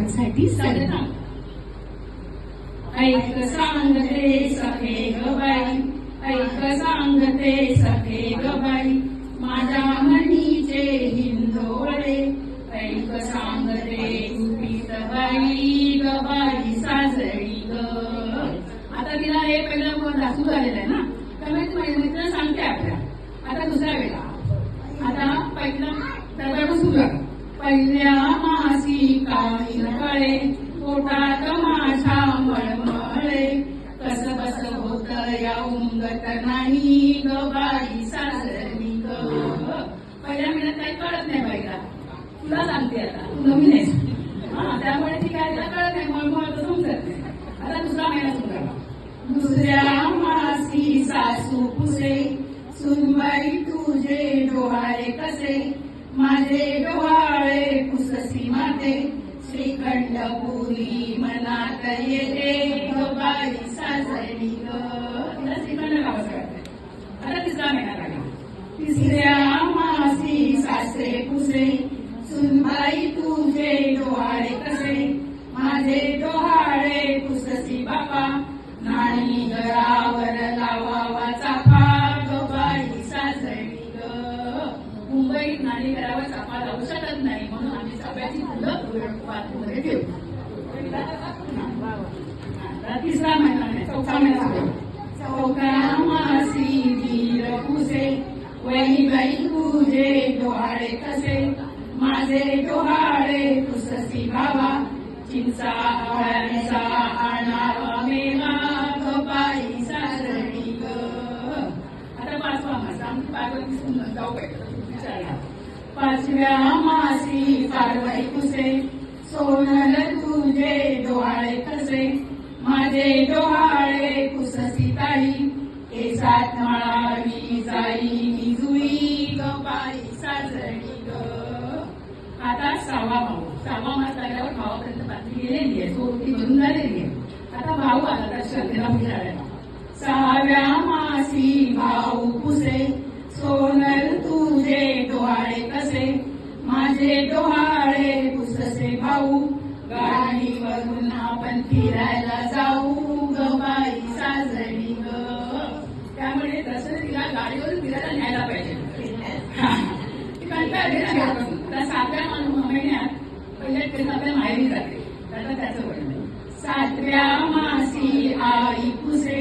गावांसाठी सांगता. ऐक सांगते सखे ग बाई, ऐक सांगते सखे ग बाई, माझ्या मनीचे हिंदोळे. ऐक सांगते गुपित बाई ग बाई साजरी ग. आता तिला हे पहिलं दाखवू झालेलं आहे ना, त्यामुळे ती माझ्या मैत्रिणी सांगते आपल्या. आता दुसरा वेळा, आता पहिला त्याच्याकडून सुरू. पहिल्या मासी काही कळे, पोटात माझ्या मळमळे. कस बस होत या उमगत नाही ग बाई साजरी ग. पहिल्या महिन्यात काही कळत नाही बाईला, तुला सांगते आता, तू नवीन आहेस त्यामुळे ती काय तिला कळत नाही, मळमळ तर समजत नाही. आता दुसरा महिना सुरू झाला. दुसऱ्या मासी सासू पुसे, सुनबाई तुझे डोहाळे कसे, माझे डोहाळे पुससी माते. श्रीखंड पुरी मनात येते ग बाई साजरी ग. तिला श्रीखंड गावाचं वाटतंय. आता तिसरा महिना लागला. तिसऱ्या मासी सासरे पुसे, सुनबाई तुझे डोहाळे कसे, माझे डोहाळे पुससी बापा. नाणी गळावर लावावा चाफा ग बाई साजरी ग. मुंबईत नाणी गळावर चाफा लावू शकत नाही, म्हणून आम्ही चाफ्याची फुलं बाथरूममध्ये ठेवतो. तिसरा महिना नाही, चौथा महिना. चौथ्या मासी धीर पुसे, वही बाई तुझे डोहाळे कसे, माझे डोहाळे पुससी भावा. चिंचा आवळ्यांचा आणावा मेवा ग बाई साजरी ग. आता पाचवा मासा, आमची पार्वती सुंदर जाऊ विचारला. पाचव्या मासी पार्वती पुसे, सोनल तुझे डोहाळे कसे, माझे डोहाळे पुससी ताई. केसात मळावी जाई मी जुई ग बाई साजरी ग. आता सहावा भाऊ. सहावा मास लागल्यावर भावापर्यंत बातमी गेलेली आहे, सोबती भरून झालेली आहे. आता भाऊ आला तर श्रद्धेला विचारायला. सहाव्या मासी भाऊ पुसे, सोनल तुझे डोहाळे कसे, माझे डोहाळे पुससे भाऊ. गाडीवरून आपण फिरायला जाऊ ग बाई साजरी ग. त्यामुळे तसं तिला गाडीवरून फिरायला न्यायला पाहिजे. त्या सातव्या महिन्यात पहिल्या ट्रेन आपल्या माहेरी जाते, त्याला त्याचं वर्णन. सातव्या मासी आई पुसे,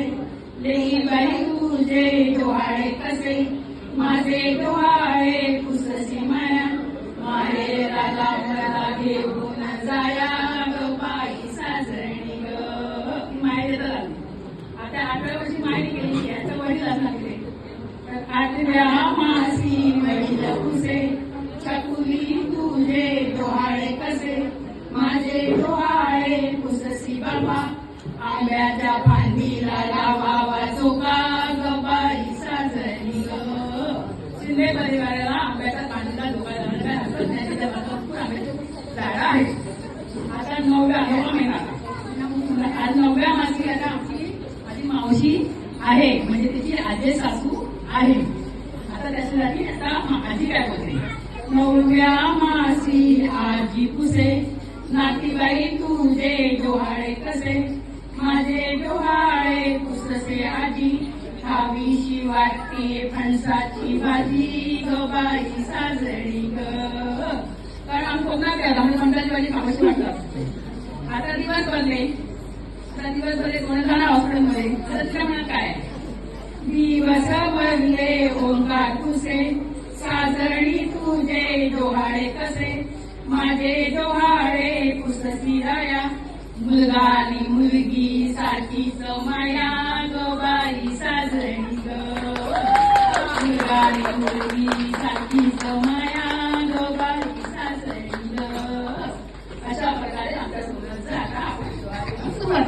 लेई बाई तुझे डोहाळे कसे, माझे डोहाळे पुससी माया. माहेराला मला घेऊन जाया ग बाई साजरी ग. माहेर आली. आता 8व्या वर्षी माहेरी गेली, याचं वडील असणार तिथे. तर 8व्या मासी वडील पुसे, चकुली तुझे डोहाळे कसे, माझे डोहाळे पुससी बाबा. आंब्याच्या फांदीला लावावा चोका ग बाई साजरी ग. शिंदे परिवाराला आंब्याच्या फांदीला धोका लावण्याचा हरकत नाही, त्याच्या भरपूर आंब्याचे झाडं आहेत. आता 9व्या महिना. आज 9व्या मासी आता आमची माझी मावशी आहे, म्हणजे तिची आजी सासू आहे. आता त्याच्यासाठी आता आजी काय बोलते. 9व्या मासी आजी पुसे, नातीबाई तुझे डोहाळे कसे, माझे डोहाळे पुससे आजी. खावीशी वाटते फणसाची भाजी ग बाई साजरी ग. कारण आम्ही कोकणात गेला म्हणजे फणसाची भाजी खावीशी वाटतात. आता दिवस बनले, आता दिवस बनले कोणाला हॉस्पिटलमध्ये. आता तिला म्हणत काय, दिवस बनले ओंकार पुसे, साजरी तुझे डोहाळे कसे, माझे डोहाळे पुससी राया. मुलगा आणि मुलगी सारखीच माया ग बाई साजरी ग. मुलगा आणि मुलगी सारखीच माया ग बाई साजरी ग. अशा प्रकारे आमच्या सोबतचा आता आपण सुरुवात